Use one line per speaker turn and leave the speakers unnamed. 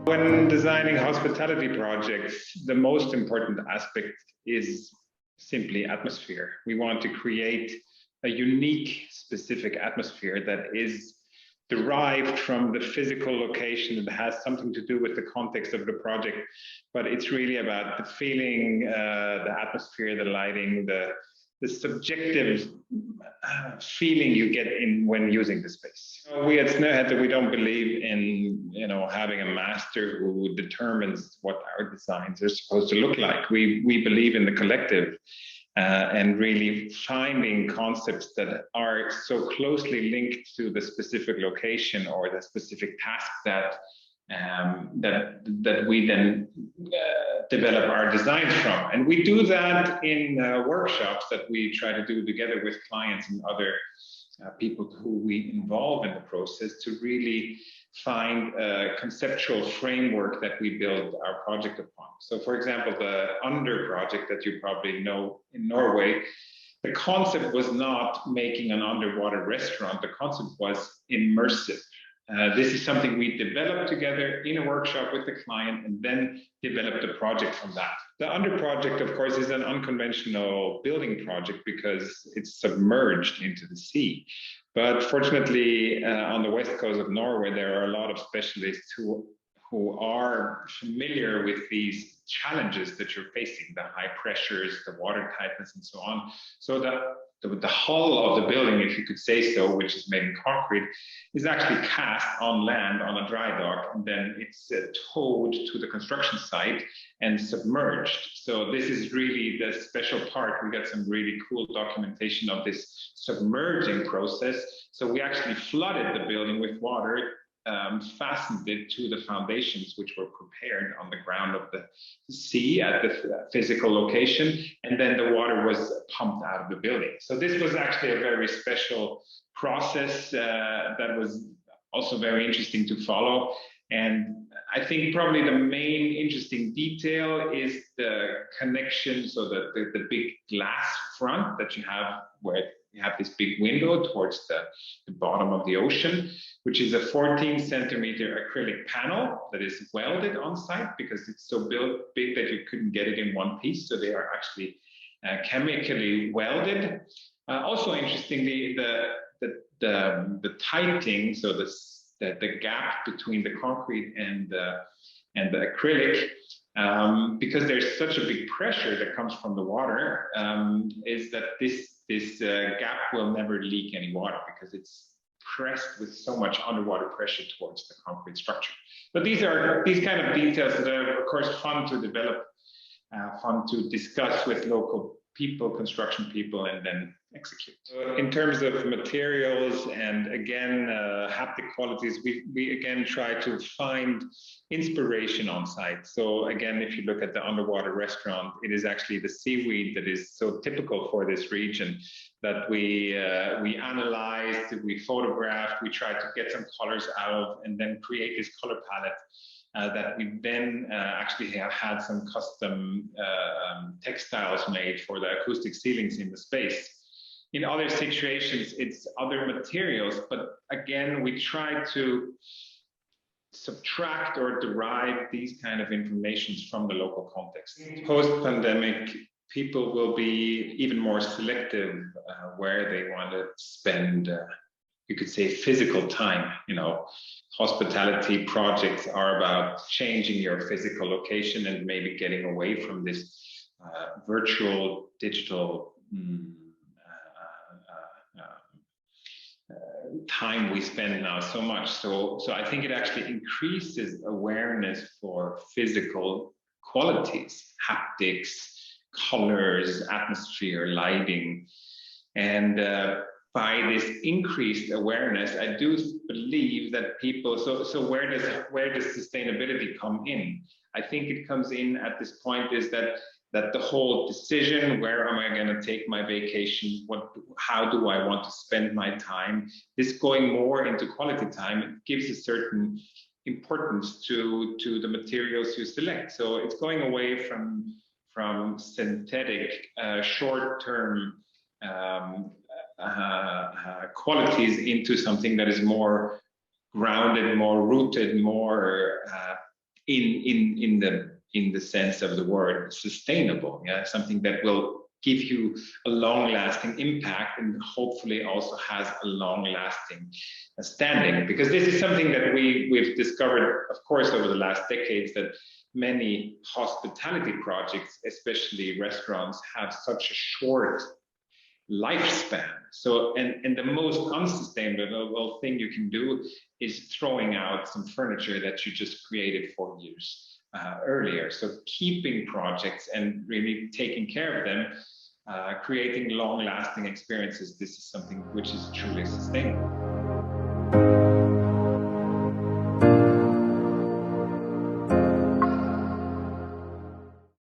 When designing hospitality projects, the most important aspect is simply atmosphere. We want to create a unique, specific atmosphere that is derived from the physical location. It has something to do with the context of the project, but it's really about the feeling, the atmosphere, the lighting, the subjective feeling you get in when using the space. We at Snøhetta, we don't believe in having a master who determines what our designs are supposed to look like. We believe in the collective and really finding concepts that are so closely linked to the specific location or the specific task that we then develop our designs from. And we do that in workshops that we try to do together with clients and other people who we involve in the process to really find a conceptual framework that we build our project upon. So for example, the Under project that you probably know in Norway, the concept was not making an underwater restaurant. The concept was immersive. This is something we developed together in a workshop with the client and then developed a project from that. The Under project, of course, is an unconventional building project because it's submerged into the sea. But fortunately, on the west coast of Norway, there are a lot of specialists who are familiar with these challenges that you're facing, the high pressures, the water tightness, and so on. So the hull of the building, if you could say so, which is made in concrete, is actually cast on land on a dry dock, and then it's towed to the construction site and submerged. So this is really the special part. We got some really cool documentation of this submerging process. So we actually flooded the building with water, fastened it to the foundations, which were prepared on the ground of the sea at the physical location, and then the water was pumped out of the building. So this was actually a very special process that was also very interesting to follow. And I think probably the main interesting detail is the connection, so that the big glass front that you have, where you have this big window towards the bottom of the ocean, which is a 14-centimeter acrylic panel that is welded on site because it's so big that you couldn't get it in one piece. So they are actually chemically welded. Also interestingly, the tightening, so the gap between the concrete and the acrylic, because there's such a big pressure that comes from the water, is that this gap will never leak any water because it's pressed with so much underwater pressure towards the concrete structure. But these kind of details that are, of course, fun to develop, fun to discuss with local people, construction people, and then execute. In terms of materials and again haptic qualities, we again try to find inspiration on site. So again, if you look at the underwater restaurant, it is actually the seaweed that is so typical for this region that we analyzed, we photographed, we tried to get some colors out of, and then create this color palette that we then actually have had some custom textiles made for the acoustic ceilings in the space. In other situations, it's other materials, but again, we try to subtract or derive these kind of informations from the local context. Post-pandemic, people will be even more selective where they want to spend, you could say, physical time. Hospitality projects are about changing your physical location and maybe getting away from this virtual, digital time we spend now so much. So I think it actually increases awareness for physical qualities, haptics, colors, atmosphere, lighting. And by this increased awareness, I do believe that people, so where does sustainability come in? I think it comes in at this point is that the whole decision, where am I going to take my vacation, how do I want to spend my time, is going more into quality time. It gives a certain importance to the materials you select. So it's going away from synthetic, short-term qualities into something that is more grounded, more rooted, more in the sense of the word sustainable. Yeah, something that will give you a long-lasting impact and hopefully also has a long-lasting standing. Because this is something that we've discovered, of course, over the last decades, that many hospitality projects, especially restaurants, have such a short lifespan. So, and the most unsustainable thing you can do is throwing out some furniture that you just created 4 years earlier. So keeping projects and really taking care of them, creating long-lasting experiences, this is something which is truly sustainable.